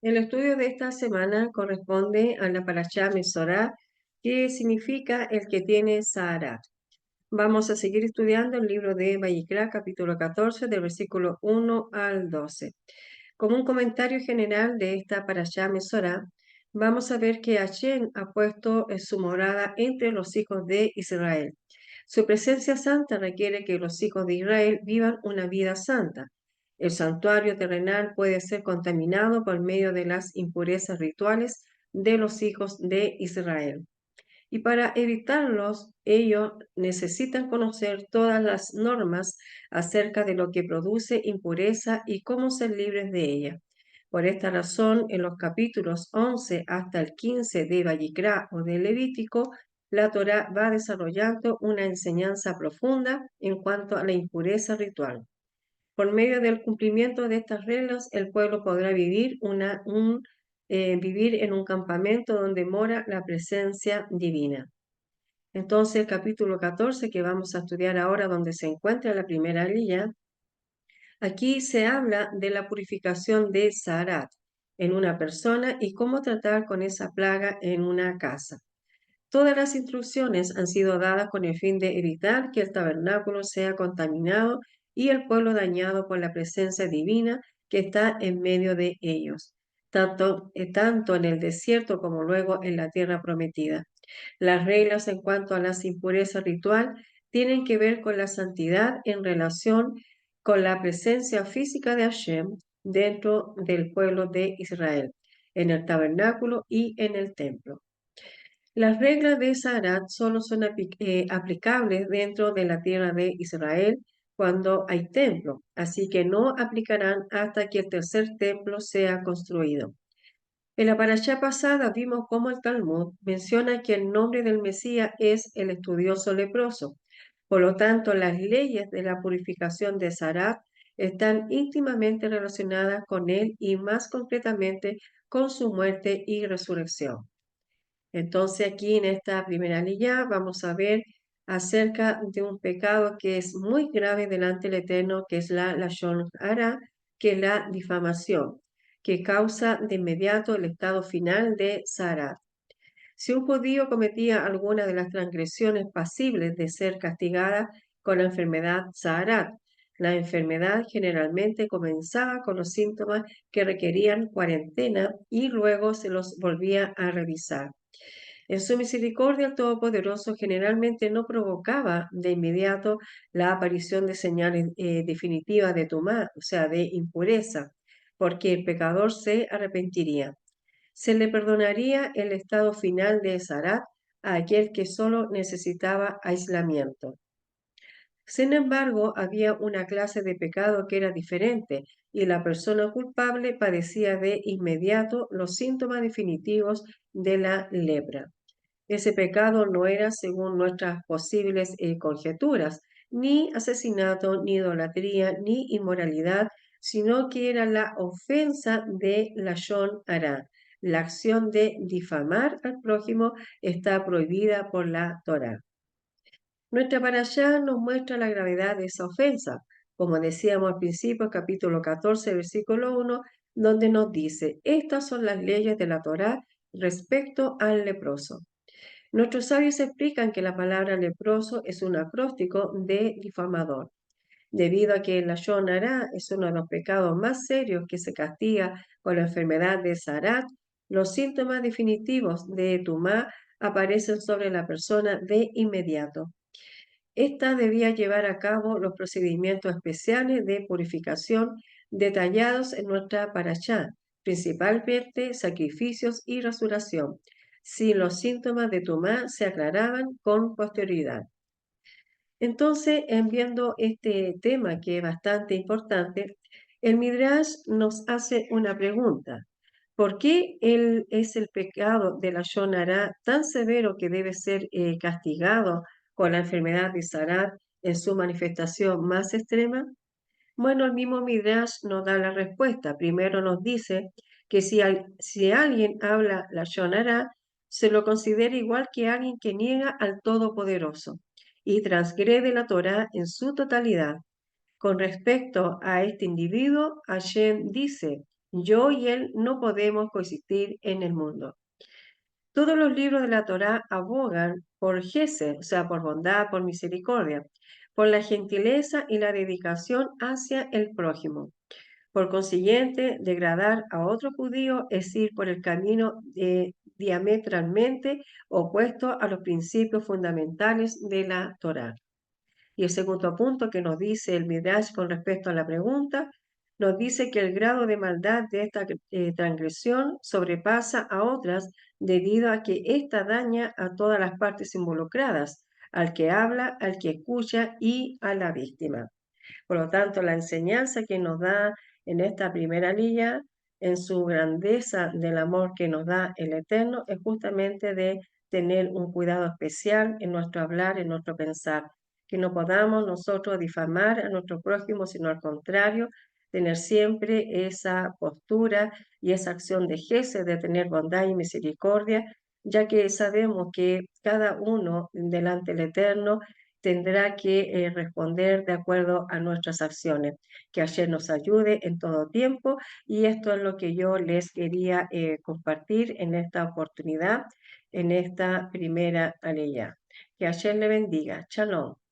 El estudio de esta semana corresponde a la Parashá Mesorá, que significa el que tiene Saharat. Vamos a seguir estudiando el libro de Vayikra, capítulo 14, del versículo 1 al 12. Como un comentario general de esta Parashá Mesorá, vamos a ver que Hashem ha puesto su morada entre los hijos de Israel. Su presencia santa requiere que los hijos de Israel vivan una vida santa. El santuario terrenal puede ser contaminado por medio de las impurezas rituales de los hijos de Israel. Y para evitarlos, ellos necesitan conocer todas las normas acerca de lo que produce impureza y cómo ser libres de ella. Por esta razón, en los capítulos 11 hasta el 15 de Vayikra o de Levítico, la Torá va desarrollando una enseñanza profunda en cuanto a la impureza ritual. Por medio del cumplimiento de estas reglas, el pueblo podrá vivir en un campamento donde mora la presencia divina. Entonces, el capítulo 14 que vamos a estudiar ahora, donde se encuentra la primera línea, aquí se habla de la purificación de Saharat en una persona y cómo tratar con esa plaga en una casa. Todas las instrucciones han sido dadas con el fin de evitar que el tabernáculo sea contaminado y el pueblo dañado por la presencia divina que está en medio de ellos, tanto en el desierto como luego en la tierra prometida. Las reglas en cuanto a las impurezas ritual tienen que ver con la santidad en relación con la presencia física de Hashem dentro del pueblo de Israel, en el tabernáculo y en el templo. Las reglas de Saharat solo son aplicables dentro de la tierra de Israel cuando hay templo, así que no aplicarán hasta que el tercer templo sea construido. En la parashá pasada vimos cómo el Talmud menciona que el nombre del Mesías es el estudioso leproso. Por lo tanto, las leyes de la purificación de Sarat están íntimamente relacionadas con él y más concretamente con su muerte y resurrección. Entonces, aquí en esta primera línea vamos a ver acerca de un pecado que es muy grave delante del Eterno, que es la Lashon Hara, que es la difamación, que causa de inmediato el estado final de Sarat. Si un judío cometía alguna de las transgresiones pasibles de ser castigada con la enfermedad Saharat, la enfermedad generalmente comenzaba con los síntomas que requerían cuarentena y luego se los volvía a revisar. En su misericordia, el Todopoderoso generalmente no provocaba de inmediato la aparición de señales definitivas de tumá, o sea, de impureza, porque el pecador se arrepentiría. Se le perdonaría el estado final de Sarat a aquel que solo necesitaba aislamiento. Sin embargo, había una clase de pecado que era diferente y la persona culpable padecía de inmediato los síntomas definitivos de la lepra. Ese pecado no era, según nuestras posibles conjeturas, ni asesinato, ni idolatría, ni inmoralidad, sino que era la ofensa de Lashon Hara. La acción de difamar al prójimo está prohibida por la Torá. Nuestra parashá nos muestra la gravedad de esa ofensa, como decíamos al principio, capítulo 14, versículo 1, donde nos dice, estas son las leyes de la Torá respecto al leproso. Nuestros sabios explican que la palabra leproso es un acróstico de difamador, debido a que la Lashon Hara es uno de los pecados más serios que se castiga con la enfermedad de Sarat. Los síntomas definitivos de Tumá aparecen sobre la persona de inmediato. Esta debía llevar a cabo los procedimientos especiales de purificación detallados en nuestra parashá, principalmente sacrificios y rasuración, si los síntomas de Tumá se aclaraban con posterioridad. Entonces, en viendo este tema que es bastante importante, el Midrash nos hace una pregunta. ¿Por qué es el pecado de la Shonara tan severo que debe ser castigado con la enfermedad de Sarat en su manifestación más extrema? Bueno, el mismo Midrash nos da la respuesta. Primero nos dice que si alguien habla la Shonara, se lo considera igual que alguien que niega al Todopoderoso y transgrede la Torá en su totalidad. Con respecto a este individuo, Hashem dice, Yo y él no podemos coexistir en el mundo. Todos los libros de la Torá abogan por Gesed, o sea, por bondad, por misericordia, por la gentileza y la dedicación hacia el prójimo. Por consiguiente, degradar a otro judío es ir por el camino diametralmente opuesto a los principios fundamentales de la Torá. Y el segundo punto que nos dice el Midrash con respecto a la pregunta, nos dice que el grado de maldad de esta transgresión sobrepasa a otras debido a que ésta daña a todas las partes involucradas, al que habla, al que escucha y a la víctima. Por lo tanto, la enseñanza que nos da en esta primera línea, en su grandeza del amor que nos da el Eterno, es justamente de tener un cuidado especial en nuestro hablar, en nuestro pensar, que no podamos nosotros difamar a nuestro prójimo, sino al contrario, tener siempre esa postura y esa acción de Gesed, de tener bondad y misericordia, ya que sabemos que cada uno delante del Eterno tendrá que responder de acuerdo a nuestras acciones. Que ayer nos ayude en todo tiempo y esto es lo que yo les quería compartir en esta oportunidad, en esta primera aleya. Que ayer le bendiga. Shalom.